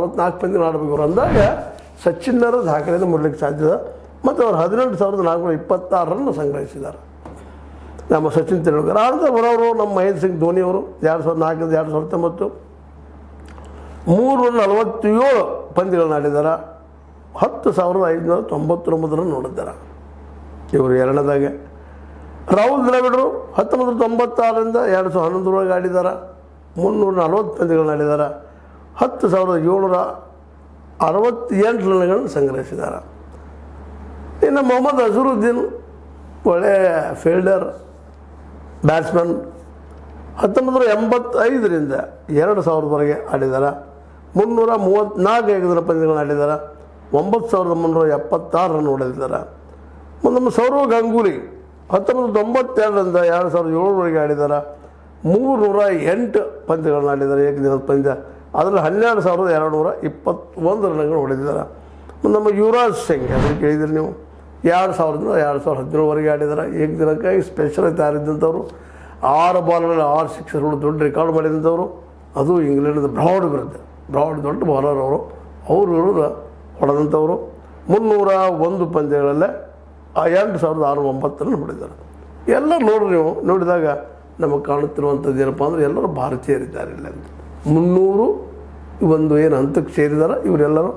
44 ಪಂದ್ಯ ಆಡಬೇಕು ಅಂದಾಗ ಸಚಿನ್ನರ ದಾಖಲೆಯನ್ನು ಮುಡಲಿಕ್ಕೆ ಸಾಧ್ಯದ. ಮತ್ತು ಅವರು 18,426 ರನ್ ಸಂಗ್ರಹಿಸಿದ್ದಾರೆ ನಮ್ಮ ಸಚಿನ್ ತೆಂಡೂಲ್ಕರ್. ಆನಂತರ ಬರೋರು ನಮ್ಮ ಮಹೇಂದ್ರ ಸಿಂಗ್ ಧೋನಿಯವರು 2004 2019 347 ಪಂದ್ಯಗಳನ್ನ ಆಡಿದ್ದಾರೆ. 10,599 ರನ್ ನೋಡಿದ್ದಾರೆ ಇವರು ಎರಡನೇದಾಗೆ. ರಾಹುಲ್ ದ್ರಾವಿಡರು 1996ರಿಂದ 2011 ಆಡಿದ್ದಾರೆ. 340 ಪಂದ್ಯಗಳನ್ನ ಆಡಿದ್ದಾರೆ. 10,768 ರನ್ಗಳನ್ನು ಸಂಗ್ರಹಿಸಿದ್ದಾರೆ. ಇನ್ನು ಮೊಹಮ್ಮದ್ ಅಜರುದ್ದೀನ್ ಒಳ್ಳೆಯ ಫೀಲ್ಡರ್ ಬ್ಯಾಟ್ಸ್ಮನ್. 1985ರಿಂದ 2000ವರೆಗೆ ಆಡಿದ್ದಾರೆ. 334 ಏಕದಿನ ಪಂದ್ಯಗಳನ್ನು ಆಡಿದ್ದಾರೆ. 9,376 ರನ್ ಹೊಡೆದಿದ್ದಾರೆ. ನಮ್ಮ ಸೌರವ್ ಗಂಗೂಲಿ 1992ರಿಂದ 2007ವರೆಗೆ ಆಡಿದ್ದಾರೆ. 308 ಪಂದ್ಯಗಳನ್ನು ಆಡಿದ್ದಾರೆ ಏಕದಿನದ ಪಂದ್ಯ. ಅದರಲ್ಲಿ 12,221 ರನ್ಗಳು ಹೊಡೆದಿದ್ದಾರೆ. ನಮ್ಮ ಯುವರಾಜ್ ಸಿಂಗ್ ಅದನ್ನು ಕೇಳಿದ್ರಿ ನೀವು, 2000ರಿಂದ 2017ವರೆಗೆ ಆಡಿದ್ದಾರೆ. ಏಕದಿನಕ್ಕಾಗಿ ಸ್ಪೆಷಲ್ ತಯಾರಿದ್ದಂಥವ್ರು. 6 ಬಾಲ್ಗಳಲ್ಲಿ 6 ಸಿಕ್ಸರ್ಗಳು ದೊಡ್ಡ ರೆಕಾರ್ಡ್ ಮಾಡಿದಂಥವ್ರು. ಅದು ಇಂಗ್ಲೆಂಡ್ದ ಬ್ರಾಡ್ ವಿರುದ್ಧ, ಬ್ರಾಡ್ ದೊಡ್ಡ ಬಾಲರ್ ಅವರು, ಅವ್ರ ವಿರುದ್ಧ ಹೊಡೆದಂಥವ್ರು. 301 ಪಂದ್ಯಗಳಲ್ಲೇ 8,609 ರನ್ ಹೊಡೆದಿದ್ದಾರೆ. ಎಲ್ಲ ನೋಡ್ರಿ, ನೀವು ನೋಡಿದಾಗ ನಮಗೆ ಕಾಣುತ್ತಿರುವಂಥದ್ದು ಏನಪ್ಪ ಅಂದರೆ ಎಲ್ಲರೂ ಭಾರತೀಯರಿದ್ದಾರೆ ಇಲ್ಲ ಅಂತ. 301 ಏನು ಹಂತಕ್ಕೆ ಸೇರಿದ್ದಾರೆ ಇವರೆಲ್ಲರೂ.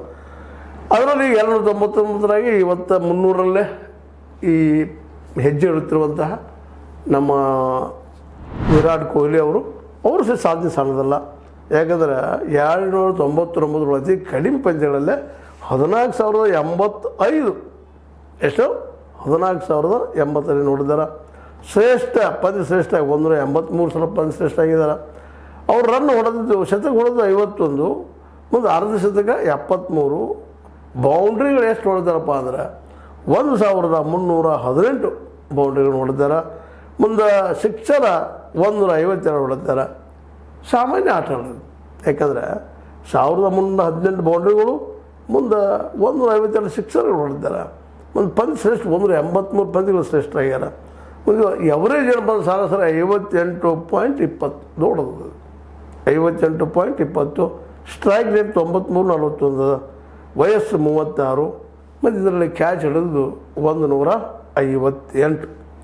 ಅದರಲ್ಲಿ 299ರಾಗಿ ಇವತ್ತು 300ರಲ್ಲೇ ಈ ಹೆಜ್ಜೆ ಇಡುತ್ತಿರುವಂತಹ ನಮ್ಮ ವಿರಾಟ್ ಕೊಹ್ಲಿ ಅವರು ಸಹ ಸಾಧನೆ ಸಾಣದಲ್ಲ. ಯಾಕಂದರೆ 299 ಅತಿ ಕಡಿಮೆ ಪಂದ್ಯಗಳಲ್ಲೇ 14,085 ಎಷ್ಟು 14,085 ನೋಡಿದ್ದಾರೆ. ಶ್ರೇಷ್ಠ ಪಂದ್ಯ ಶ್ರೇಷ್ಠ 183 ಸಲ ಪಂದ್ಯ ಶ್ರೇಷ್ಠ ಆಗಿದ್ದಾರೆ. ಅವ್ರು ರನ್ ಹೊಡೆದಿದ್ದು, ಶತಕ ಹೊಡೆದು 51, ಮುಂದೆ ಅರ್ಧ ಶತಕ 73, ಬೌಂಡ್ರಿಗಳು ಎಷ್ಟು ಹೊಡೆದಾರಪ್ಪ ಅಂದ್ರೆ 1,318 ಬೌಂಡ್ರಿಗಳು ಹೊಡೆದಾರೆ. ಮುಂದೆ ಸಿಕ್ಸರ 152 ಹೊಡೆದಾರೆ. ಸಾಮಾನ್ಯ ಆಟ ಆಡೋದು. ಯಾಕಂದರೆ 1,318 ಬೌಂಡ್ರಿಗಳು, ಮುಂದೆ 152 ಸಿಕ್ಸರ್ಗಳು ಹೊಡೆದಾರೆ. ಒಂದು ಪಂದ್ಯ ಶ್ರೇಷ್ಠ 183 ಪಂದ್ಯಗಳು ಶ್ರೇಷ್ಠ ಆಗ್ಯಾರ. ಒಂದು ಎವರೇಜ್ ಏನಪ್ಪ ಸರಾಸರಿ 58.20 ನೋಡೋದು, 58.20. ಸ್ಟ್ರೈಕ್ ರೇಟ್ 93-41, ವಯಸ್ಸು 36, ಮತ್ತು ಇದರಲ್ಲಿ ಕ್ಯಾಚ್ ಹಿಡಿದು 158.